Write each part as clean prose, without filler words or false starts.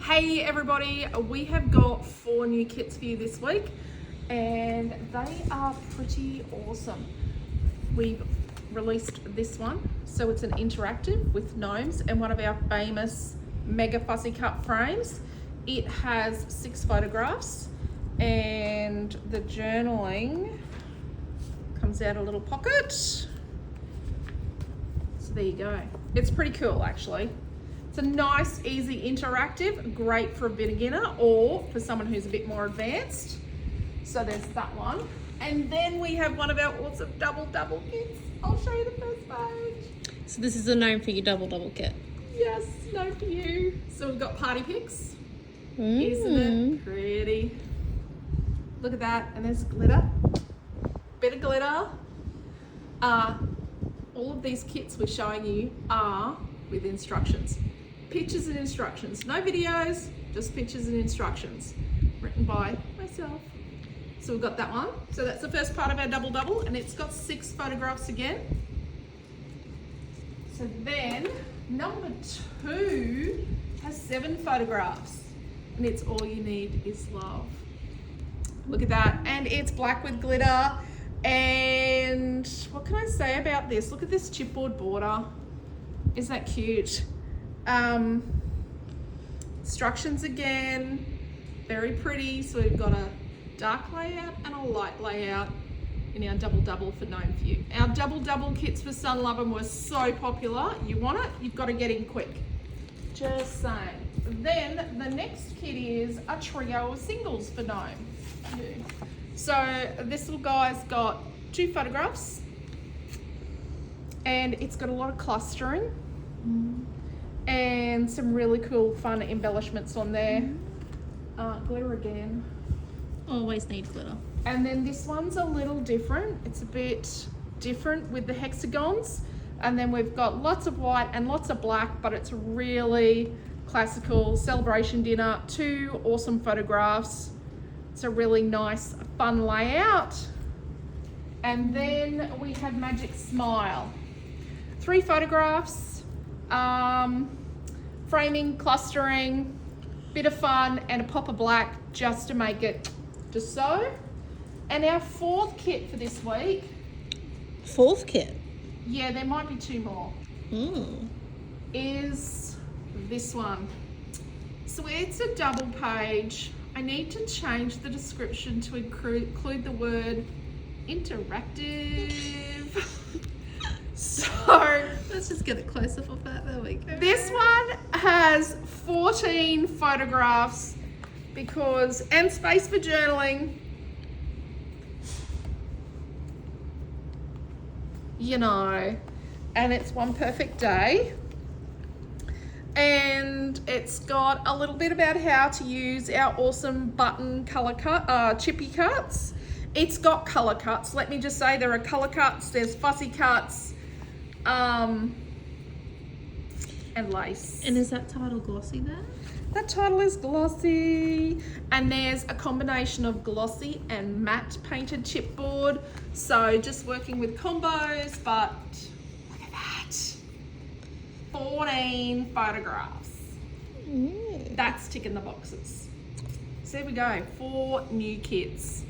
Hey everybody, we have got 4 new kits for you this week and they are pretty awesome. We've released this one, so it's an interactive with gnomes and one of our famous mega fussy cut frames. It has 6 photographs and the journaling comes out a little pocket. So there you go. It's pretty cool actually. It's a nice, easy, interactive, great for a beginner or for someone who's a bit more advanced. So there's that one. And then we have one of our awesome double kits. I'll show you the first page. So this is a Gnome for your double kit. Yes, Gnome for you. So we've got party pics. Isn't it pretty? Look at that, and there's glitter. Bit of glitter. All of these kits we're showing you are with instructions. Pictures and instructions. No videos, just pictures and instructions. Written by myself. So we've got that one. So that's the first part of our double, and it's got 6 photographs again. So then, number 2 has 7 photographs. And it's all you need is love. Look at that. And it's black with glitter. And what can I say about this? Look at this chipboard border. Isn't that cute? Instructions again, very pretty. So we've got a dark layout and a light layout in our double for Gnome for you. Our double kits for Sun Lovin' were so popular. You want it? You've got to get in quick. Just saying. Then the next kit is a trio of singles for Gnome. So this little guy's got 2 photographs and it's got a lot of clustering and some really cool fun embellishments on there. Glitter again. Always need glitter. And then this one's a little different. It's a bit different with the hexagons. And then we've got lots of white and lots of black, but it's really classical celebration dinner. 2 awesome photographs. It's a really nice, fun layout. And then we have Magic Smile. 3 photographs, framing, clustering, bit of fun, and a pop of black just to make it just so. And our 4th kit for this week. 4th kit? Yeah, there might be 2 more. Is this one. So it's a double page. I need to change the description to include the word interactive. So let's just get it closer for that. There we go. This one has 14 photographs and space for journaling. You know, and it's one perfect day. And it's got a little bit about how to use our awesome button color cut, chippy cuts. It's got color cuts. Let me just say there are color cuts, there's fussy cuts, and lace. And is that title glossy there? That title is glossy. And there's a combination of glossy and matte painted chipboard. So just working with combos, but look at that. 14 photographs. That's ticking the boxes. So there we go, 4 new kits.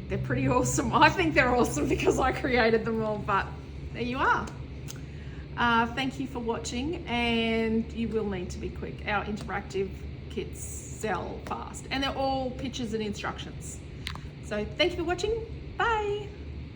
They're pretty awesome. I think they're awesome because I created them all, but there you are. Thank you for watching, and you will need to be quick. Our interactive kits sell fast and they're all pictures and instructions. So thank you for watching. Bye.